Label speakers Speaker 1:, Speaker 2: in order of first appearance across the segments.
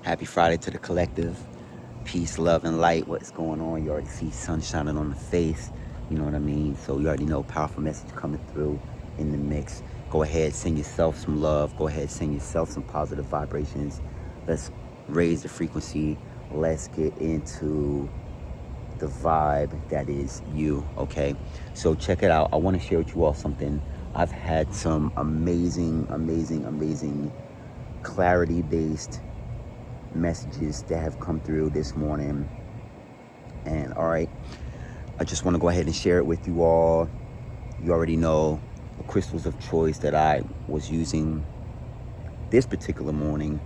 Speaker 1: Happy Friday to the collective. Peace, love, and light. What's going on? You already see sun shining on the face. You know what I mean? So you already know powerful message coming through in the mix. Go ahead, send yourself some love. Go ahead, send yourself some positive vibrations. Let's raise the frequency. Let's get into the vibe that is you, okay? So check it out. I want to share with you all something. I've had some amazing clarity-based messages that have come through this morning. And all right, I just want to go ahead and share it with you all. You already know the crystals of choice that I was using this particular morning.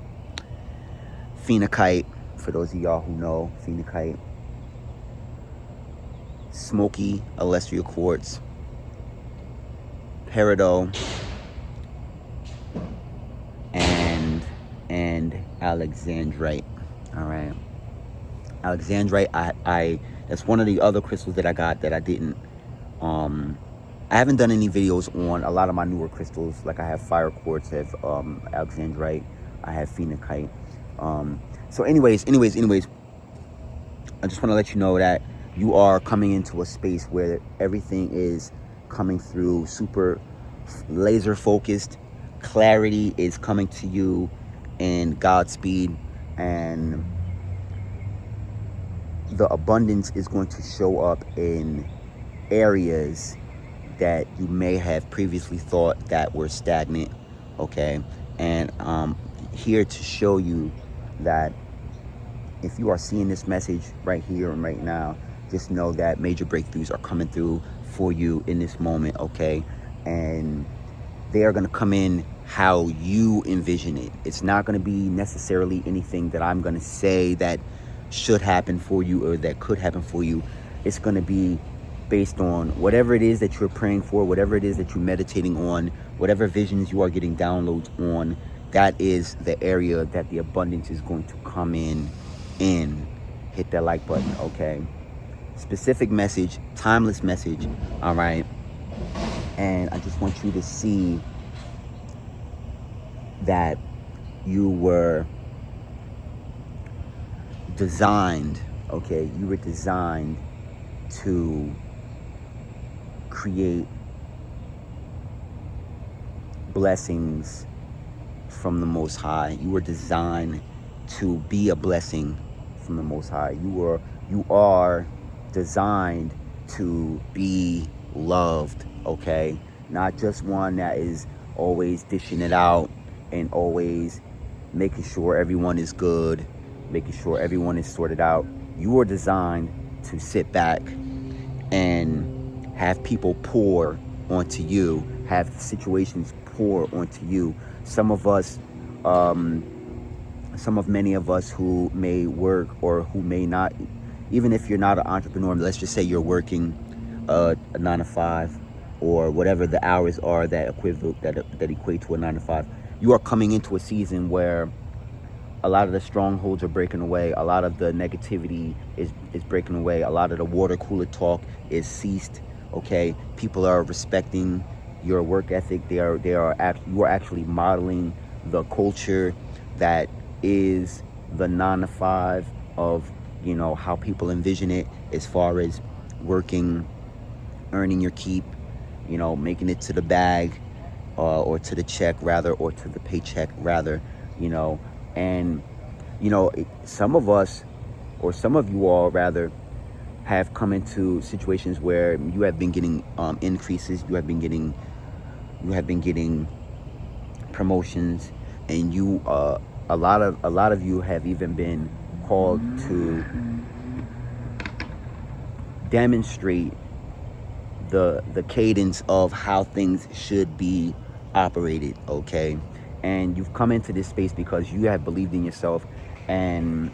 Speaker 1: Phenakite, for those of y'all who know, phenakite. Smoky celestial quartz. Peridot. And alexandrite. All right, alexandrite, I that's one of the other crystals that I got that I didn't I haven't done any videos on a lot of my newer crystals. Like I have fire quartz, I have alexandrite, I have phenakite. So anyways, I just want to let you know that you are coming into a space where everything is coming through super laser focused. Clarity is coming to you in Godspeed, and the abundance is going to show up in areas that you may have previously thought that were stagnant, okay? And here to show you that if you are seeing this message right here and right now, just know that major breakthroughs are coming through for you in this moment, okay? And they are going to come in how you envision it. It's not going to be necessarily anything that I'm going to say that should happen for you or that could happen for you. It's going to be based on whatever it is that you're praying for, whatever it is that you're meditating on, whatever visions you are getting downloads on. That is the area that the abundance is going to come in. Hit that like button, okay? Specific message, timeless message, all right? And I just want you to see that you were designed, okay? You were designed to create blessings from the Most High. You were designed to be a blessing from the Most High. You are designed to be loved, okay? Not just one that is always dishing it out and always making sure everyone is good, making sure everyone is sorted out. You are designed to sit back and have people pour onto you, have situations pour onto you. Some of many of us who may work or who may not, even if you're not an entrepreneur, let's just say you're working a 9 to 5 or whatever the hours are that equate to a 9 to 5. You are coming into a season where a lot of the strongholds are breaking away. A lot of the negativity is breaking away. A lot of the water cooler talk is ceased. Okay, people are respecting your work ethic. You are actually modeling the culture that is the 9 to 5 of, you know, how people envision it, as far as working, earning your keep, you know, making it to the bag, or to the check rather, or to the paycheck rather, you know. And, you know, some of us, or some of you all rather, have come into situations where you have been getting increases, you have been getting promotions, and you a lot of you have even been called to demonstrate the cadence of how things should be operated, okay? And you've come into this space because you have believed in yourself, and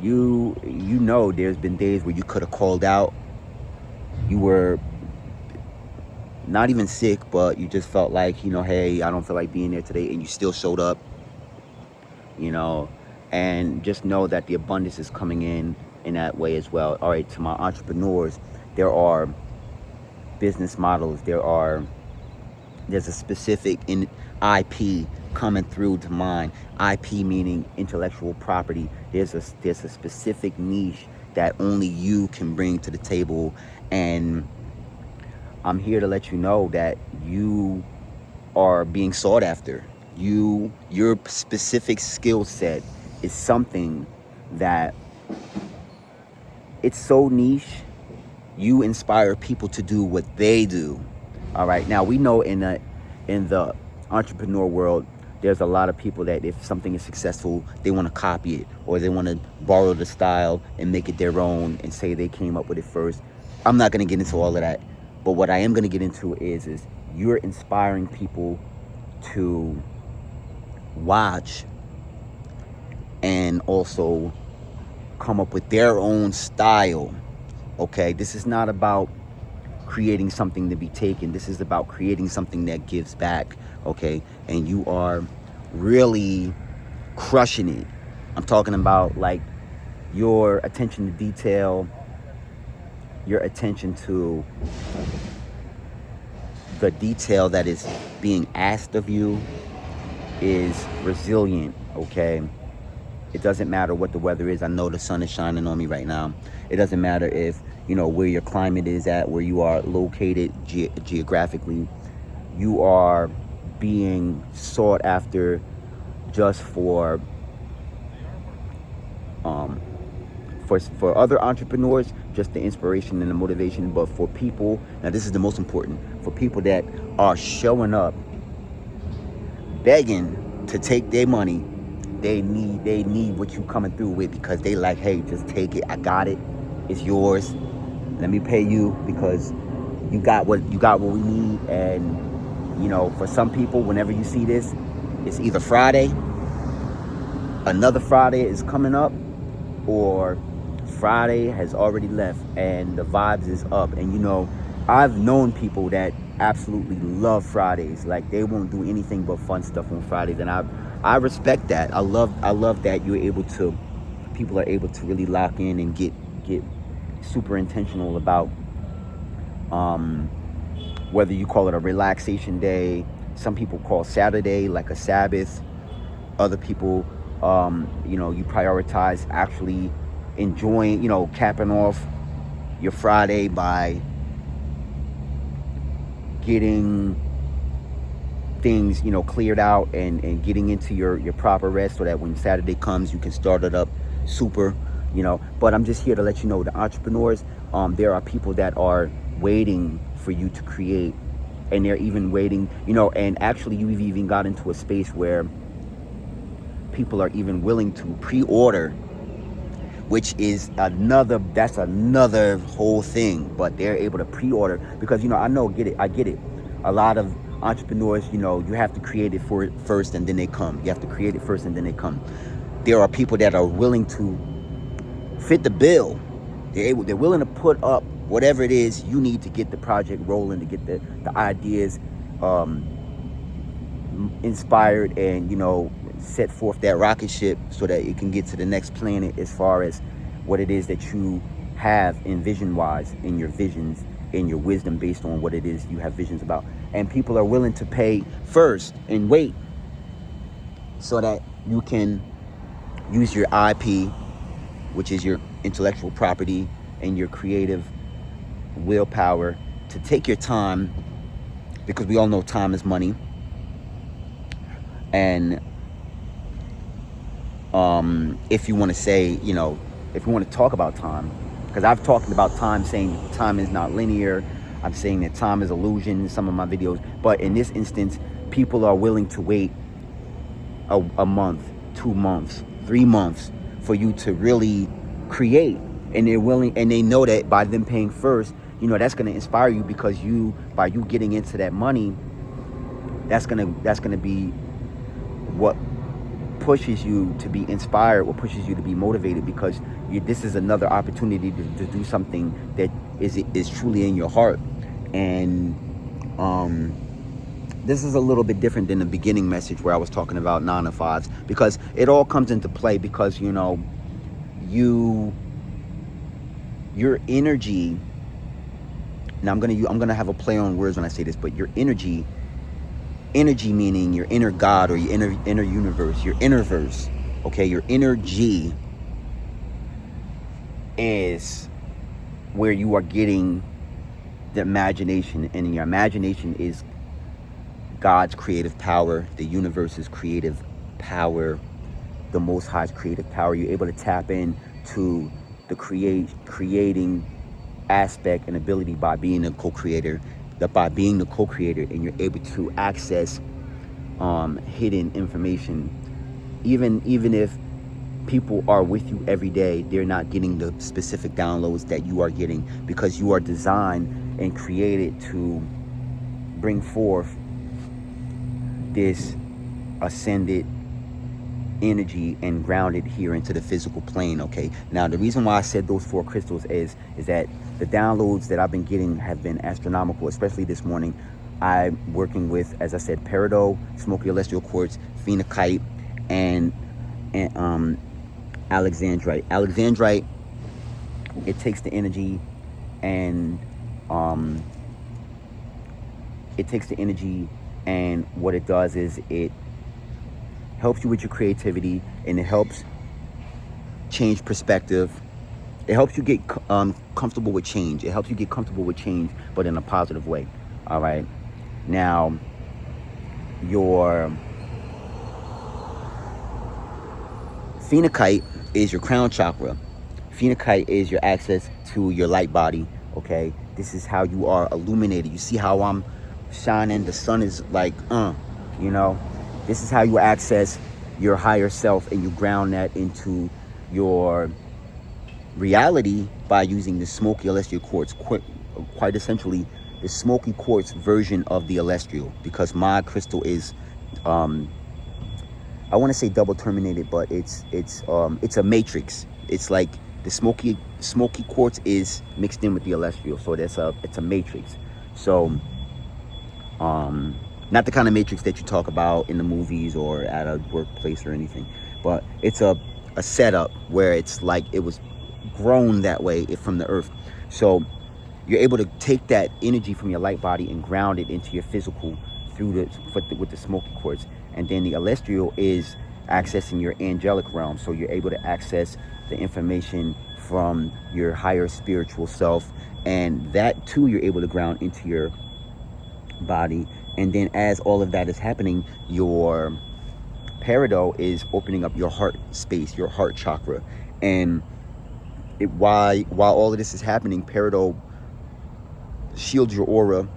Speaker 1: you know there's been days where you could have called out. You were not even sick, but you just felt like, you know, hey, I don't feel like being there today, and you still showed up, you know. And just know that the abundance is coming in that way as well. All right, to my entrepreneurs, there are business models, there's a specific IP coming through to mind. IP meaning intellectual property. There's a specific niche that only you can bring to the table, and I'm here to let you know that you are being sought after. Your specific skill set is something that it's so niche. You inspire people to do what they do. All right. Now we know in the entrepreneur world, there's a lot of people that if something is successful, they want to copy it, or they want to borrow the style and make it their own and say they came up with it first. I'm not going to get into all of that. But what I am going to get into is you're inspiring people to watch and also come up with their own style. Okay, this is not about creating something to be taken. This is about creating something that gives back. Okay, and you are really crushing it. I'm talking about like your attention to detail, your attention to the detail that is being asked of you is resilient. Okay, it doesn't matter what the weather is. I know the sun is shining on me right now. It doesn't matter if, where your climate is at, where you are located geographically. You are being sought after just for other entrepreneurs, just the inspiration and the motivation. But for people, now this is the most important, for people that are showing up begging to take their money, they need what you coming through with, because they like, hey, just take it. I got it. It's yours. Let me pay you because you got what we need. And for some people, whenever you see this, it's either Friday, another Friday is coming up, or Friday has already left and the vibes is up. And I've known people that absolutely love Fridays. Like, they won't do anything but fun stuff on Fridays, and I respect that. I love that people are able to really lock in and get super intentional about whether you call it a relaxation day. Some people call Saturday like a Sabbath. Other people, you prioritize actually enjoying, capping off your Friday by getting things, cleared out and getting into your proper rest, so that when Saturday comes, you can start it up super, But I'm just here to let you know, the entrepreneurs, there are people that are waiting for you to create, and they're even waiting, and actually you've even got into a space where people are even willing to pre-order, which is another whole thing. But they're able to pre-order because, I get it. A lot of entrepreneurs, you have to create it first and then they come. You have to create it first and then they come. There are people that are willing to fit the bill. They're willing to put up whatever it is you need to get the project rolling, to get the ideas inspired, and set forth that rocket ship so that it can get to the next planet, as far as what it is that you have in vision wise, in your visions, in your wisdom, based on what it is you have visions about. And people are willing to pay first and wait so that you can use your IP, which is your intellectual property, and your creative willpower to take your time, because we all know time is money. And if you want to say, if you want to talk about time, because I've talked about time, saying time is not linear. I'm saying that time is illusion in some of my videos. But in this instance, people are willing to wait a month, 2 months, 3 months for you to really create. And they're willing, and they know that by them paying first, that's going to inspire you, because by you getting into that money, that's going to be what pushes you to be inspired, what pushes you to be motivated, because this is another opportunity to do something that is truly in your heart. And this is a little bit different than the beginning message where I was talking about 9 to 5s, because it all comes into play, because your energy. Now I'm gonna have a play on words when I say this, but your energy Energy meaning your inner God or your inner universe, your innerverse. Okay, your inner G is where you are getting the imagination, and your imagination is God's creative power, the universe's creative power, the Most High's creative power. You're able to tap into the creating aspect and ability by being a co-creator. By being the co-creator, and you're able to access hidden information, even if people are with you every day, they're not getting the specific downloads that you are getting, because you are designed and created to bring forth this ascended energy and ground it here into the physical plane. Okay, now the reason why I said those 4 crystals is that the downloads that I've been getting have been astronomical. Especially this morning, I'm working with, as I said, peridot, smoky celestial quartz, phenakite, and alexandrite. Alexandrite, it takes the energy and what it does is it helps you with your creativity, and it helps change perspective. It helps you get comfortable with change. It helps you get comfortable with change, but in a positive way. All right. Now, your phenakite is your crown chakra. Phenakite is your access to your light body. Okay. This is how you are illuminated. You see how I'm shining? The sun is like, you know. This is how you access your higher self, and you ground that into your reality by using the smoky celestial quartz. Quite essentially, the smoky quartz version of the celestial, because my crystal is, I want to say double terminated, but it's a matrix. It's like the smoky quartz is mixed in with the celestial, so it's a matrix. So, not the kind of matrix that you talk about in the movies or at a workplace or anything, but it's a setup where it's like it was grown that way from the earth. So you're able to take that energy from your light body and ground it into your physical with the smoky quartz. And then the celestial is accessing your angelic realm. So you're able to access the information from your higher spiritual self, and that too you're able to ground into your body. And then as all of that is happening, your peridot is opening up your heart space, your heart chakra. And while all of this is happening, peridot shields your aura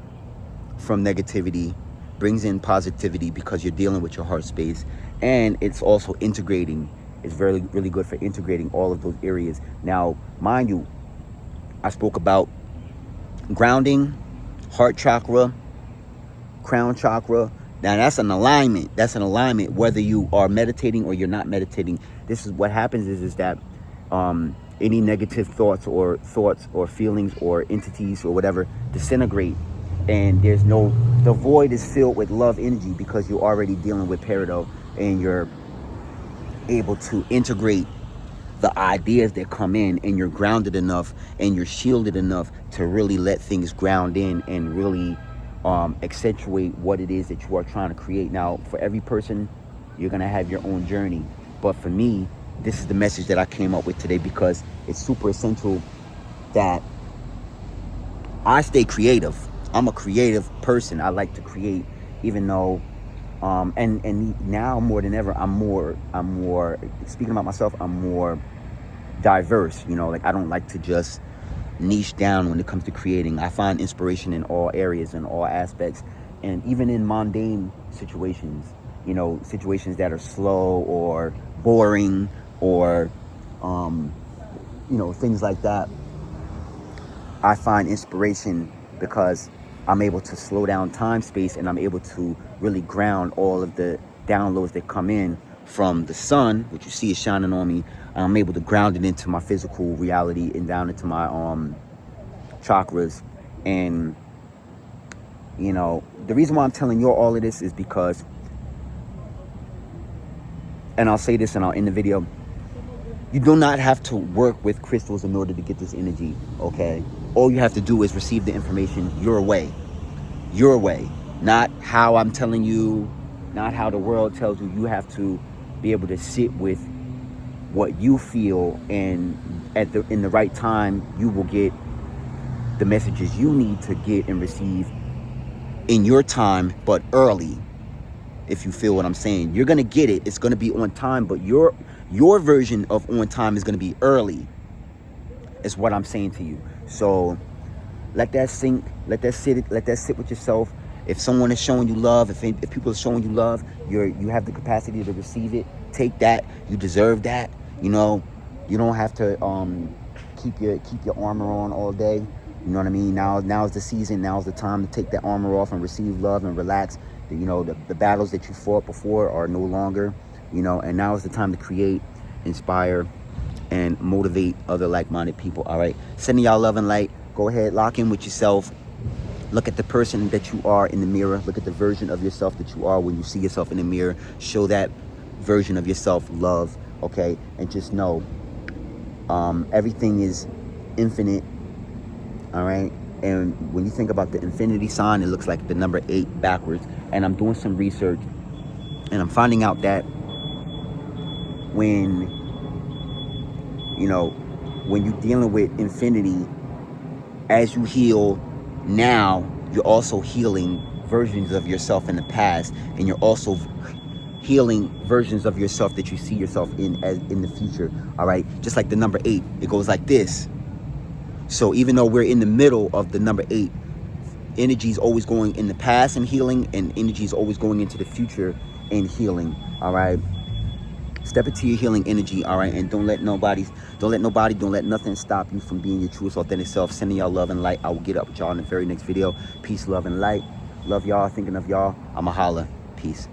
Speaker 1: from negativity, brings in positivity, because you're dealing with your heart space. And it's also integrating. It's really good for integrating all of those areas. Now, mind you, I spoke about grounding, heart chakra, crown chakra. Now that's an alignment. Whether you are meditating or you're not meditating. This is what happens is that any negative thoughts or feelings or entities or whatever disintegrate, and the void is filled with love energy, because you're already dealing with peridot, and you're able to integrate the ideas that come in, and you're grounded enough and you're shielded enough to really let things ground in and really accentuate what it is that you are trying to create. Now, for every person, you're going to have your own journey. But for me, this is the message that I came up with today, because it's super essential that I stay creative. I'm a creative person. I like to create, even though, and now more than ever, I'm more, speaking about myself, I'm more diverse. Like, I don't like to just niche down when it comes to creating. I find inspiration in all areas, in all aspects, and even in mundane situations, situations that are slow or boring or things like that. I find inspiration because I'm able to slow down time, space, and I'm able to really ground all of the downloads that come in from the sun, which you see is shining on me. I'm able to ground it into my physical reality and down into my chakras. And the reason why I'm telling you all of this is because, and I'll say this and I'll end the video, you do not have to work with crystals in order to get this energy, okay? All you have to do is receive the information your way. Not how I'm telling you, not how the world tells you. You have to be able to sit with what you feel, and in the right time, you will get the messages you need to get and receive in your time, but early. If you feel what I'm saying, you're gonna get it. It's gonna be on time, but your version of on time is gonna be early. Is what I'm saying to you. So let that sink. Let that sit. Let that sit with yourself. If someone is showing you love, if people are showing you love, you have the capacity to receive it. Take that. You deserve that. You know, you don't have to keep your armor on all day. You know what I mean? Now's the season. Now's the time to take that armor off and receive love and relax. The battles that you fought before are no longer. And now is the time to create, inspire, and motivate other like-minded people. All right, sending y'all love and light. Go ahead, lock in with yourself. Look at the person that you are in the mirror. Look at the version of yourself that you are when you see yourself in the mirror. Show that version of yourself love, okay? And just know everything is infinite, all right? And when you think about the infinity sign, it looks like the number 8 backwards. And I'm doing some research, and I'm finding out that when you're dealing with infinity, as you heal now, you're also healing versions of yourself in the past, and you're also healing versions of yourself that you see yourself in as in the future. All right, just like the number 8, it goes like this. So even though we're in the middle of the number 8, energy is always going in the past and healing, and energy is always going into the future and healing. All right, step into your healing energy. All right, and don't let nothing stop you from being your truest, authentic self. Sending y'all love and light. I will get up with y'all in the very next video. Peace, love, and light. Love y'all. Thinking of y'all. I'ma holla. Peace.